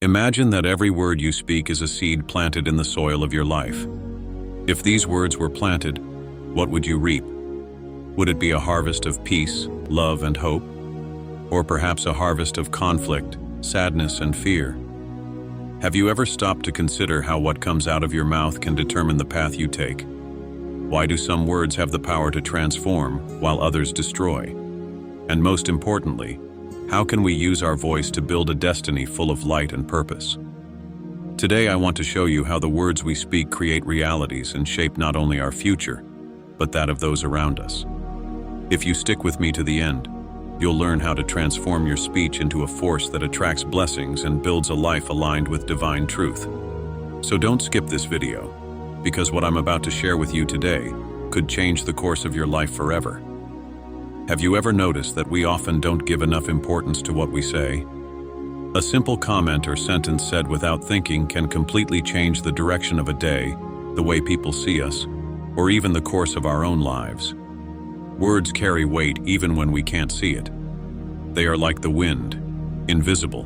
Imagine that every word you speak is a seed planted in the soil of your life. If these words were planted, what would you reap? Would it be a harvest of peace, love, and hope? Or perhaps a harvest of conflict, sadness, and fear? Have you ever stopped to consider how what comes out of your mouth can determine the path you take? Why do some words have the power to transform while others destroy? And most importantly, how can we use our voice to build a destiny full of light and purpose? Today I want to show you how the words we speak create realities and shape not only our future, but that of those around us. If you stick with me to the end, you'll learn how to transform your speech into a force that attracts blessings and builds a life aligned with divine truth. So don't skip this video, because what I'm about to share with you today could change the course of your life forever. Have you ever noticed that we often don't give enough importance to what we say? A simple comment or sentence said without thinking can completely change the direction of a day, the way people see us, or even the course of our own lives. Words carry weight even when we can't see it. They are like the wind, invisible,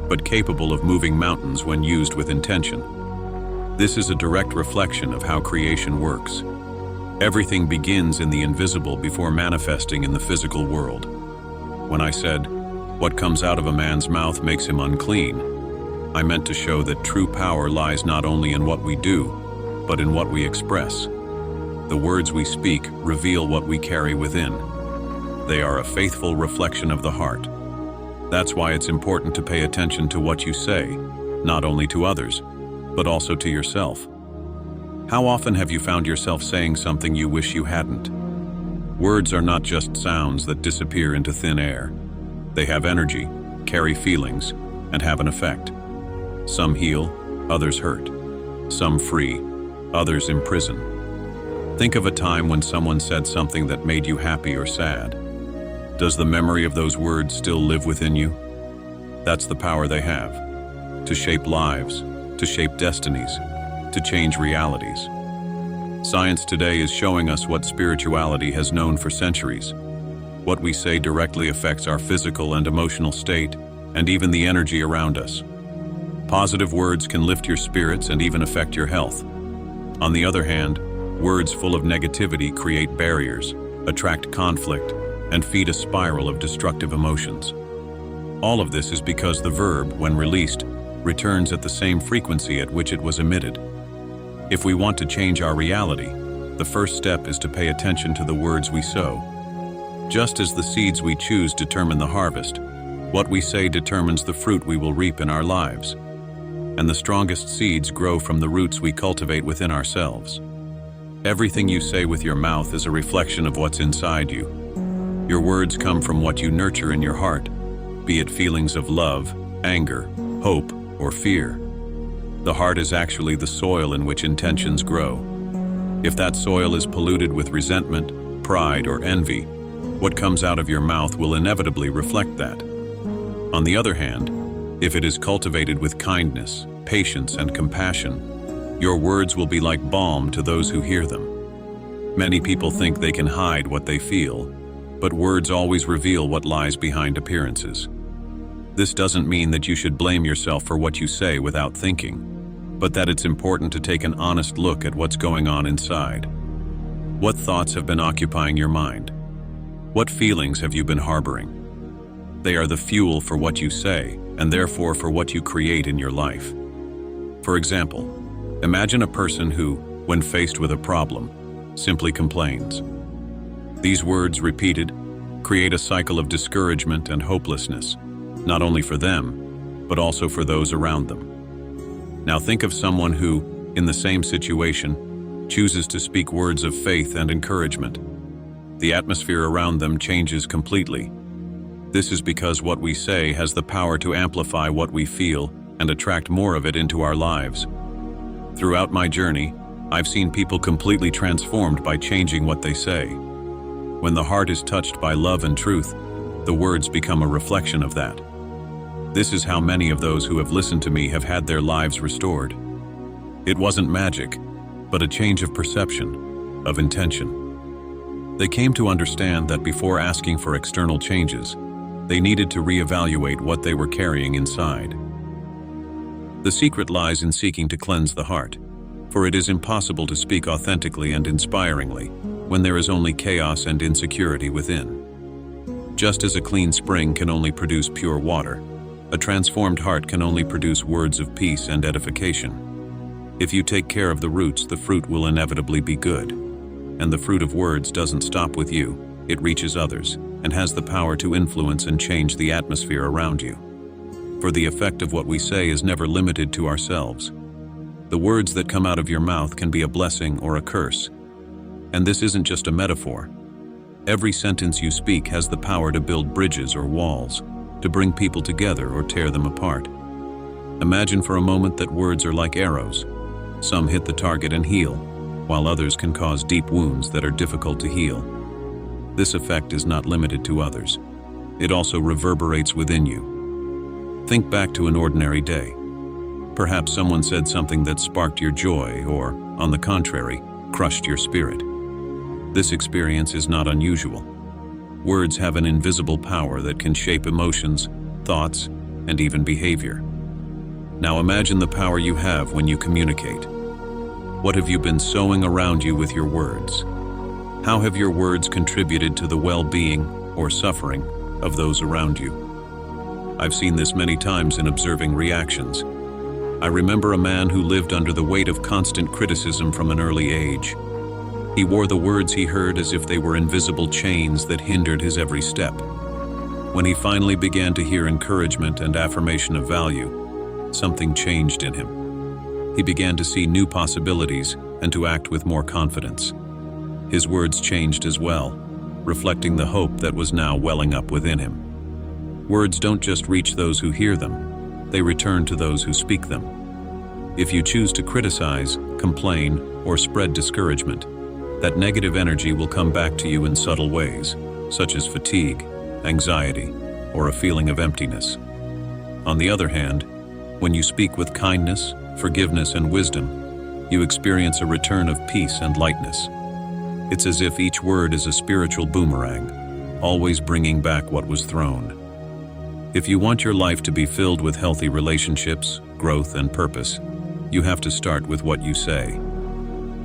but capable of moving mountains when used with intention. This is a direct reflection of how creation works. Everything begins in the invisible before manifesting in the physical world. When I said, "What comes out of a man's mouth makes him unclean," I meant to show that true power lies not only in what we do, but in what we express. The words we speak reveal what we carry within. They are a faithful reflection of the heart. That's why it's important to pay attention to what you say, not only to others, but also to yourself. How often have you found yourself saying something you wish you hadn't? Words are not just sounds that disappear into thin air. They have energy, carry feelings, and have an effect. Some heal, others hurt. Some free, others imprison. Think of a time when someone said something that made you happy or sad. Does the memory of those words still live within you? That's the power they have, to shape lives, to shape destinies, to change realities. Science today is showing us what spirituality has known for centuries. What we say directly affects our physical and emotional state, and even the energy around us. Positive words can lift your spirits and even affect your health. On the other hand, words full of negativity create barriers, attract conflict, and feed a spiral of destructive emotions. All of this is because the verb, when released, returns at the same frequency at which it was emitted. If we want to change our reality, the first step is to pay attention to the words we sow. Just as the seeds we choose determine the harvest, what we say determines the fruit we will reap in our lives. And the strongest seeds grow from the roots we cultivate within ourselves. Everything you say with your mouth is a reflection of what's inside you. Your words come from what you nurture in your heart, be it feelings of love, anger, hope, or fear. The heart is actually the soil in which intentions grow. If that soil is polluted with resentment, pride, or envy, what comes out of your mouth will inevitably reflect that. On the other hand, if it is cultivated with kindness, patience, and compassion, your words will be like balm to those who hear them. Many people think they can hide what they feel, but words always reveal what lies behind appearances. This doesn't mean that you should blame yourself for what you say without thinking, but that it's important to take an honest look at what's going on inside. What thoughts have been occupying your mind? What feelings have you been harboring? They are the fuel for what you say, and therefore for what you create in your life. For example, imagine a person who, when faced with a problem, simply complains. These words, repeated, create a cycle of discouragement and hopelessness, not only for them, but also for those around them. Now think of someone who, in the same situation, chooses to speak words of faith and encouragement. The atmosphere around them changes completely. This is because what we say has the power to amplify what we feel and attract more of it into our lives. Throughout my journey, I've seen people completely transformed by changing what they say. When the heart is touched by love and truth, the words become a reflection of that. This is how many of those who have listened to me have had their lives restored. It wasn't magic, but a change of perception, of intention. They came to understand that before asking for external changes, they needed to reevaluate what they were carrying inside. The secret lies in seeking to cleanse the heart, for it is impossible to speak authentically and inspiringly when there is only chaos and insecurity within. Just as a clean spring can only produce pure water, a transformed heart can only produce words of peace and edification. If you take care of the roots, the fruit will inevitably be good. And the fruit of words doesn't stop with you, it reaches others, and has the power to influence and change the atmosphere around you. For the effect of what we say is never limited to ourselves. The words that come out of your mouth can be a blessing or a curse. And this isn't just a metaphor. Every sentence you speak has the power to build bridges or walls, to bring people together or tear them apart. Imagine for a moment that words are like arrows. Some hit the target and heal, while others can cause deep wounds that are difficult to heal. This effect is not limited to others. It also reverberates within you. Think back to an ordinary day. Perhaps someone said something that sparked your joy or, on the contrary, crushed your spirit. This experience is not unusual. Words have an invisible power that can shape emotions, thoughts, and even behavior. Now imagine the power you have when you communicate. What have you been sowing around you with your words? How have your words contributed to the well-being or suffering of those around you? I've seen this many times in observing reactions. I remember a man who lived under the weight of constant criticism from an early age. He wore the words he heard as if they were invisible chains that hindered his every step. When he finally began to hear encouragement and affirmation of value, something changed in him. He began to see new possibilities and to act with more confidence. His words changed as well, reflecting the hope that was now welling up within him. Words don't just reach those who hear them, they return to those who speak them. If you choose to criticize, complain, or spread discouragement, that negative energy will come back to you in subtle ways, such as fatigue, anxiety, or a feeling of emptiness. On the other hand, when you speak with kindness, forgiveness, and wisdom, you experience a return of peace and lightness. It's as if each word is a spiritual boomerang, always bringing back what was thrown. If you want your life to be filled with healthy relationships, growth, and purpose, you have to start with what you say.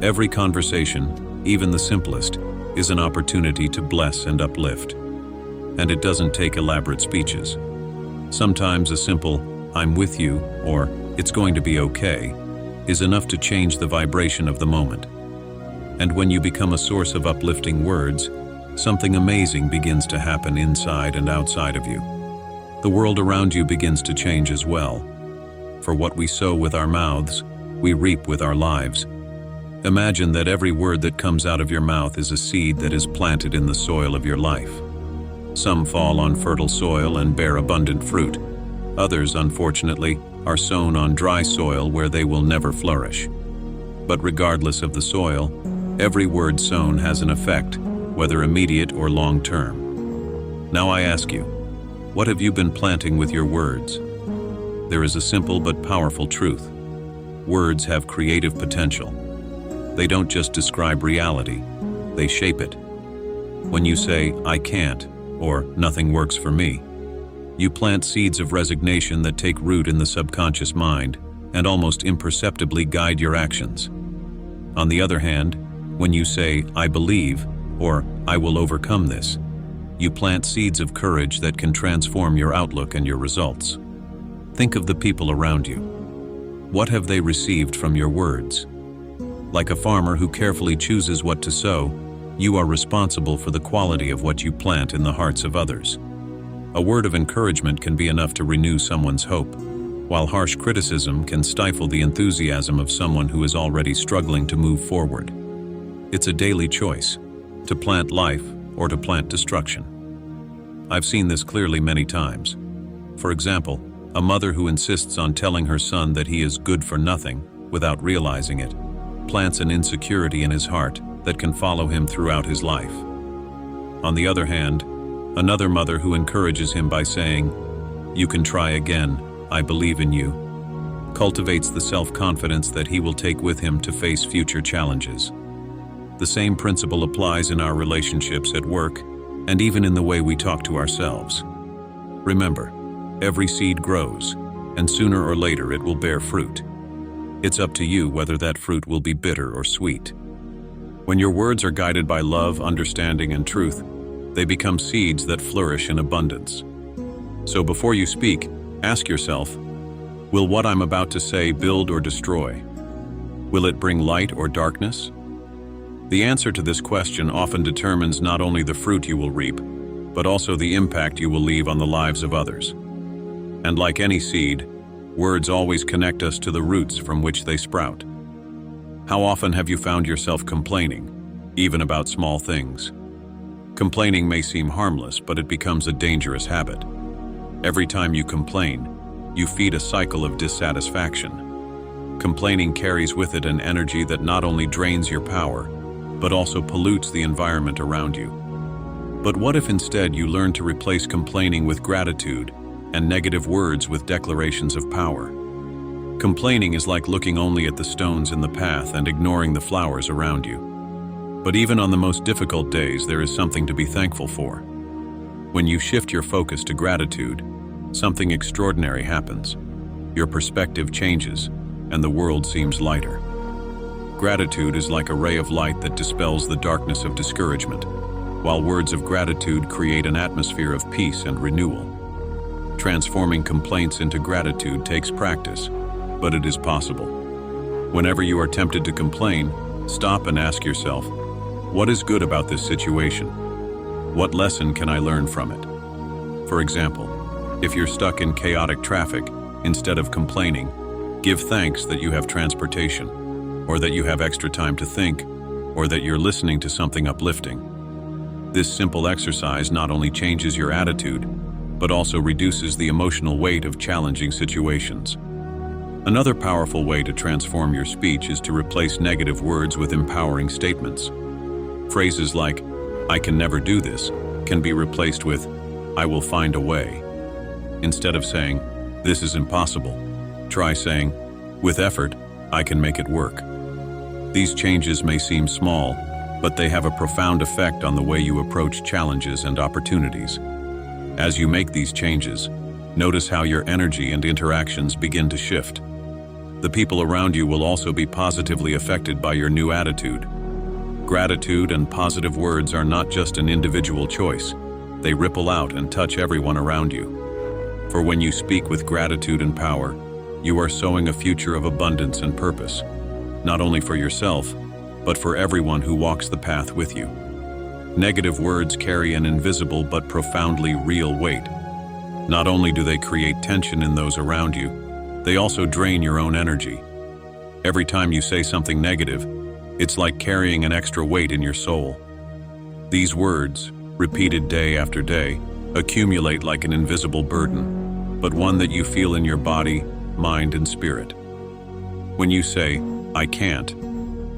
Every conversation, even the simplest, is an opportunity to bless and uplift. And it doesn't take elaborate speeches. Sometimes a simple, "I'm with you," or "it's going to be okay," is enough to change the vibration of the moment. And when you become a source of uplifting words, something amazing begins to happen inside and outside of you. The world around you begins to change as well. For what we sow with our mouths, we reap with our lives. Imagine that every word that comes out of your mouth is a seed that is planted in the soil of your life. Some fall on fertile soil and bear abundant fruit. Others, unfortunately, are sown on dry soil where they will never flourish. But regardless of the soil, every word sown has an effect, whether immediate or long-term. Now I ask you, what have you been planting with your words? There is a simple but powerful truth. Words have creative potential. They don't just describe reality, they shape it. When you say, "I can't," or "nothing works for me," you plant seeds of resignation that take root in the subconscious mind and almost imperceptibly guide your actions. On the other hand, when you say, "I believe," or "I will overcome this," you plant seeds of courage that can transform your outlook and your results. Think of the people around you. What have they received from your words? Like a farmer who carefully chooses what to sow, you are responsible for the quality of what you plant in the hearts of others. A word of encouragement can be enough to renew someone's hope, while harsh criticism can stifle the enthusiasm of someone who is already struggling to move forward. It's a daily choice, to plant life or to plant destruction. I've seen this clearly many times. For example, a mother who insists on telling her son that he is good for nothing without realizing it, plants an insecurity in his heart that can follow him throughout his life. On the other hand, another mother who encourages him by saying, "You can try again, I believe in you," cultivates the self-confidence that he will take with him to face future challenges. The same principle applies in our relationships at work and even in the way we talk to ourselves. Remember, every seed grows, and sooner or later it will bear fruit. It's up to you whether that fruit will be bitter or sweet. When your words are guided by love, understanding, and truth, they become seeds that flourish in abundance. So before you speak, ask yourself, will what I'm about to say build or destroy? Will it bring light or darkness? The answer to this question often determines not only the fruit you will reap, but also the impact you will leave on the lives of others. And like any seed, words always connect us to the roots from which they sprout. How often have you found yourself complaining, even about small things? Complaining may seem harmless, but it becomes a dangerous habit. Every time you complain, you feed a cycle of dissatisfaction. Complaining carries with it an energy that not only drains your power, but also pollutes the environment around you. But what if instead you learn to replace complaining with gratitude and negative words with declarations of power? Complaining is like looking only at the stones in the path and ignoring the flowers around you. But even on the most difficult days, there is something to be thankful for. When you shift your focus to gratitude, something extraordinary happens. Your perspective changes, and the world seems lighter. Gratitude is like a ray of light that dispels the darkness of discouragement, while words of gratitude create an atmosphere of peace and renewal. Transforming complaints into gratitude takes practice, but it is possible. Whenever you are tempted to complain, stop and ask yourself, what is good about this situation? What lesson can I learn from it? For example, if you're stuck in chaotic traffic, instead of complaining, give thanks that you have transportation, or that you have extra time to think, or that you're listening to something uplifting. This simple exercise not only changes your attitude, but also reduces the emotional weight of challenging situations. Another powerful way to transform your speech is to replace negative words with empowering statements. Phrases like, "I can never do this," can be replaced with, "I will find a way." Instead of saying, "This is impossible," try saying, "With effort, I can make it work." These changes may seem small, but they have a profound effect on the way you approach challenges and opportunities. As you make these changes, notice how your energy and interactions begin to shift. The people around you will also be positively affected by your new attitude. Gratitude and positive words are not just an individual choice. They ripple out and touch everyone around you. For when you speak with gratitude and power, you are sowing a future of abundance and purpose, not only for yourself, but for everyone who walks the path with you. Negative words carry an invisible but profoundly real weight. Not only do they create tension in those around you, they also drain your own energy. Every time you say something negative, it's like carrying an extra weight in your soul. These words, repeated day after day, accumulate like an invisible burden, but one that you feel in your body, mind, and spirit. When you say, "I can't,"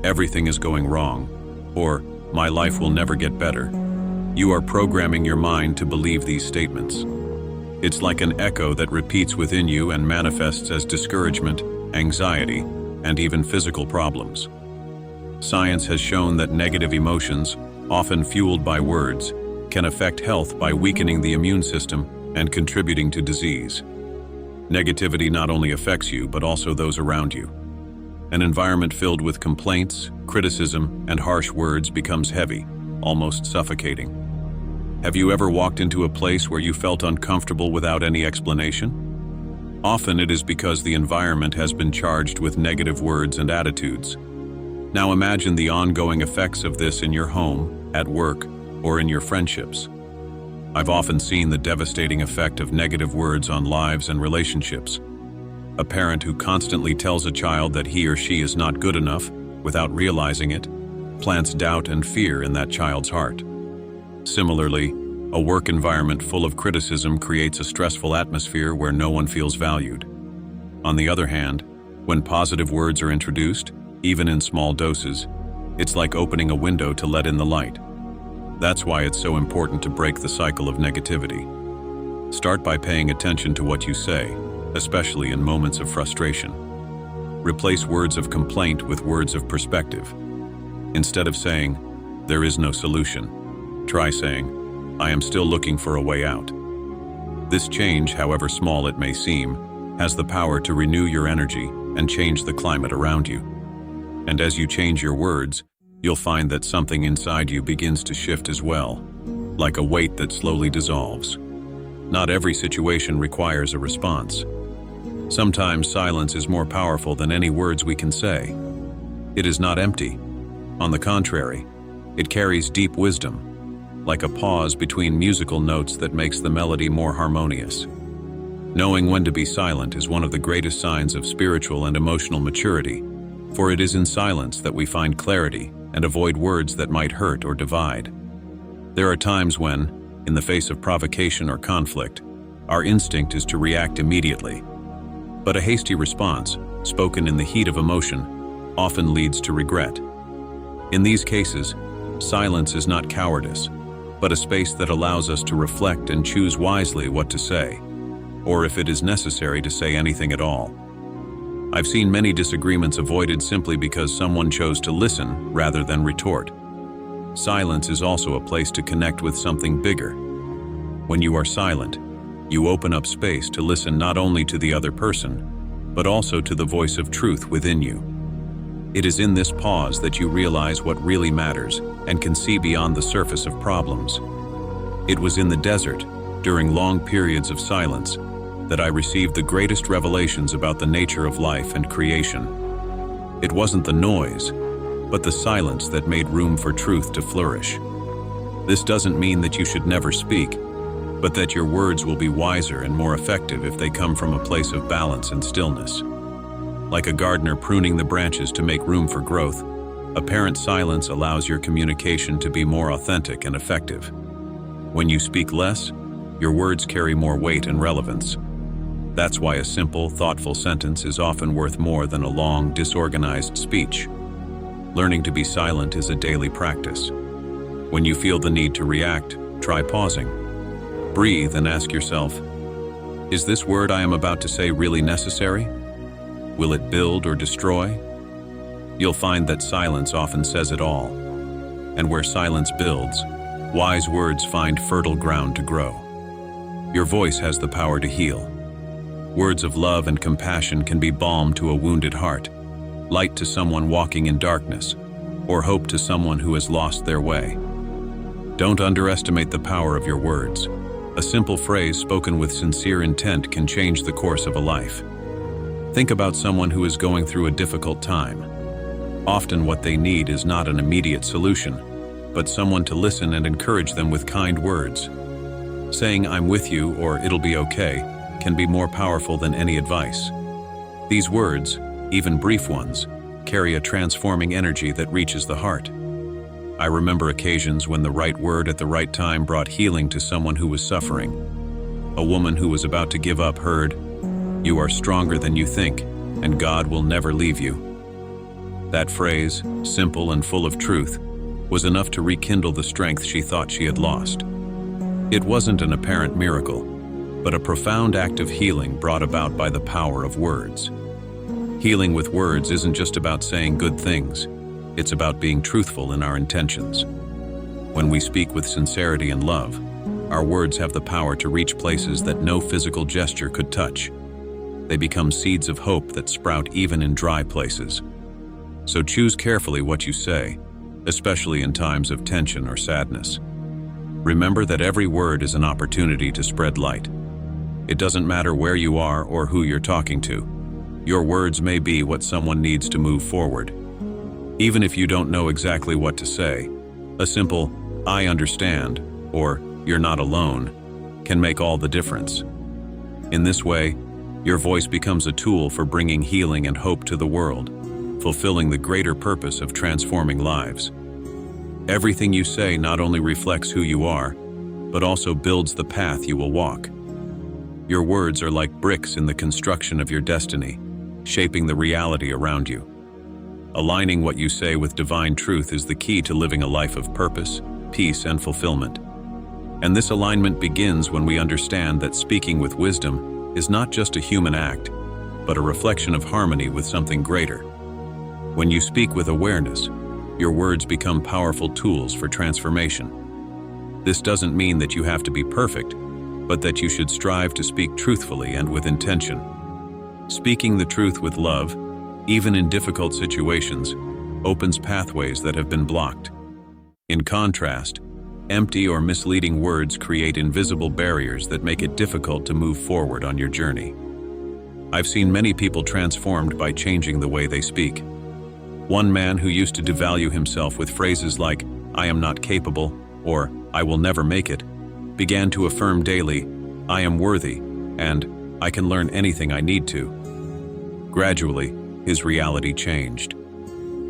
"Everything is going wrong," or "My life will never get better," you are programming your mind to believe these statements. It's like an echo that repeats within you and manifests as discouragement, anxiety, and even physical problems. Science has shown that negative emotions, often fueled by words, can affect health by weakening the immune system and contributing to disease. Negativity not only affects you, but also those around you. An environment filled with complaints, criticism, and harsh words becomes heavy, almost suffocating. Have you ever walked into a place where you felt uncomfortable without any explanation? Often it is because the environment has been charged with negative words and attitudes. Now imagine the ongoing effects of this in your home, at work, or in your friendships. I've often seen the devastating effect of negative words on lives and relationships. A parent who constantly tells a child that he or she is not good enough, without realizing it, plants doubt and fear in that child's heart. Similarly, a work environment full of criticism creates a stressful atmosphere where no one feels valued. On the other hand, when positive words are introduced, even in small doses, it's like opening a window to let in the light. That's why it's so important to break the cycle of negativity. Start by paying attention to what you say, especially in moments of frustration. Replace words of complaint with words of perspective. Instead of saying, "There is no solution," try saying, "I am still looking for a way out." This change, however small it may seem, has the power to renew your energy and change the climate around you. And as you change your words, you'll find that something inside you begins to shift as well, like a weight that slowly dissolves. Not every situation requires a response. Sometimes silence is more powerful than any words we can say. It is not empty. On the contrary, it carries deep wisdom, like a pause between musical notes that makes the melody more harmonious. Knowing when to be silent is one of the greatest signs of spiritual and emotional maturity, for it is in silence that we find clarity and avoid words that might hurt or divide. There are times when, in the face of provocation or conflict, our instinct is to react immediately. But a hasty response, spoken in the heat of emotion, often leads to regret. In these cases, silence is not cowardice, but a space that allows us to reflect and choose wisely what to say, or if it is necessary to say anything at all. I've seen many disagreements avoided simply because someone chose to listen rather than retort. Silence is also a place to connect with something bigger. When you are silent, you open up space to listen not only to the other person, but also to the voice of truth within you. It is in this pause that you realize what really matters and can see beyond the surface of problems. It was in the desert, during long periods of silence, that I received the greatest revelations about the nature of life and creation. It wasn't the noise, but the silence that made room for truth to flourish. This doesn't mean that you should never speak, but that your words will be wiser and more effective if they come from a place of balance and stillness. Like a gardener pruning the branches to make room for growth, apparent silence allows your communication to be more authentic and effective. When you speak less, your words carry more weight and relevance. That's why a simple, thoughtful sentence is often worth more than a long, disorganized speech. Learning to be silent is a daily practice. When you feel the need to react, try pausing. Breathe and ask yourself, is this word I am about to say really necessary? Will it build or destroy? You'll find that silence often says it all. And where silence builds, wise words find fertile ground to grow. Your voice has the power to heal. Words of love and compassion can be balm to a wounded heart, light to someone walking in darkness, or hope to someone who has lost their way. Don't underestimate the power of your words. A simple phrase spoken with sincere intent can change the course of a life. Think about someone who is going through a difficult time. Often what they need is not an immediate solution, but someone to listen and encourage them with kind words. Saying "I'm with you" or "it'll be okay" can be more powerful than any advice. These words, even brief ones, carry a transforming energy that reaches the heart. I remember occasions when the right word at the right time brought healing to someone who was suffering. A woman who was about to give up heard, "You are stronger than you think, and God will never leave you." That phrase, simple and full of truth, was enough to rekindle the strength she thought she had lost. It wasn't an apparent miracle, but a profound act of healing brought about by the power of words. Healing with words isn't just about saying good things, it's about being truthful in our intentions. When we speak with sincerity and love, our words have the power to reach places that no physical gesture could touch. They become seeds of hope that sprout even in dry places. So choose carefully what you say, especially in times of tension or sadness. Remember that every word is an opportunity to spread light. It doesn't matter where you are or who you're talking to. Your words may be what someone needs to move forward. Even if you don't know exactly what to say, a simple "I understand" or "You're not alone" can make all the difference. In this way, your voice becomes a tool for bringing healing and hope to the world, fulfilling the greater purpose of transforming lives. Everything you say not only reflects who you are, but also builds the path you will walk. Your words are like bricks in the construction of your destiny, shaping the reality around you. Aligning what you say with divine truth is the key to living a life of purpose, peace, and fulfillment. And this alignment begins when we understand that speaking with wisdom is not just a human act, but a reflection of harmony with something greater. When you speak with awareness, your words become powerful tools for transformation. This doesn't mean that you have to be perfect, but that you should strive to speak truthfully and with intention. Speaking the truth with love, even in difficult situations, opens pathways that have been blocked. In contrast, empty or misleading words create invisible barriers that make it difficult to move forward on your journey. I've seen many people transformed by changing the way they speak. One man who used to devalue himself with phrases like, "I am not capable," or "I will never make it," began to affirm daily, "I am worthy," and "I can learn anything I need to." Gradually, his reality changed.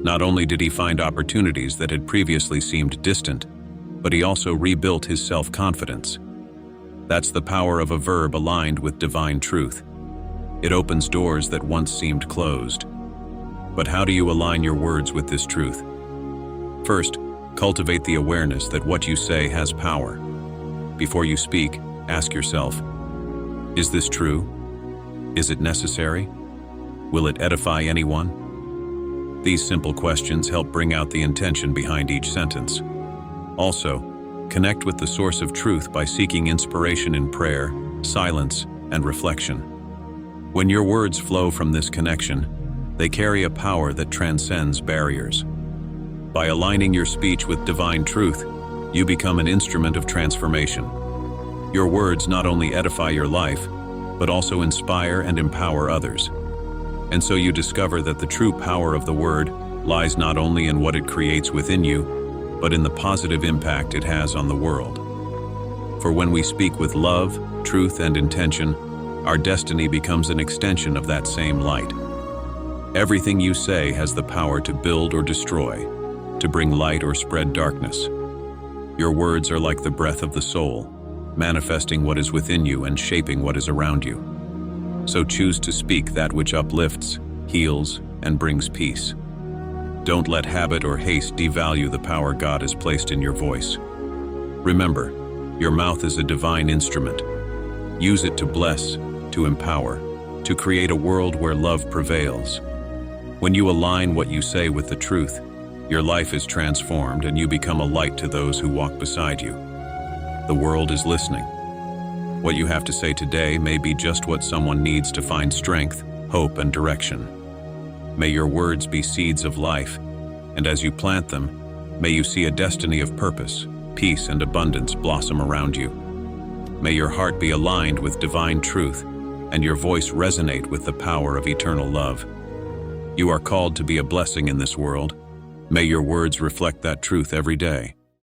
Not only did he find opportunities that had previously seemed distant, but he also rebuilt his self-confidence. That's the power of a verb aligned with divine truth. It opens doors that once seemed closed. But how do you align your words with this truth? First, cultivate the awareness that what you say has power. Before you speak, ask yourself, is this true? Is it necessary? Will it edify anyone? These simple questions help bring out the intention behind each sentence. Also, connect with the source of truth by seeking inspiration in prayer, silence, and reflection. When your words flow from this connection, they carry a power that transcends barriers. By aligning your speech with divine truth, you become an instrument of transformation. Your words not only edify your life, but also inspire and empower others. And so you discover that the true power of the word lies not only in what it creates within you, but in the positive impact it has on the world. For when we speak with love, truth, and intention, our destiny becomes an extension of that same light. Everything you say has the power to build or destroy, to bring light or spread darkness. Your words are like the breath of the soul, manifesting what is within you and shaping what is around you. So choose to speak that which uplifts, heals, and brings peace. Don't let habit or haste devalue the power God has placed in your voice. Remember, your mouth is a divine instrument. Use it to bless, to empower, to create a world where love prevails. When you align what you say with the truth, your life is transformed and you become a light to those who walk beside you. The world is listening. What you have to say today may be just what someone needs to find strength, hope, and direction. May your words be seeds of life, and as you plant them, may you see a destiny of purpose, peace, and abundance blossom around you. May your heart be aligned with divine truth, and your voice resonate with the power of eternal love. You are called to be a blessing in this world. May your words reflect that truth every day.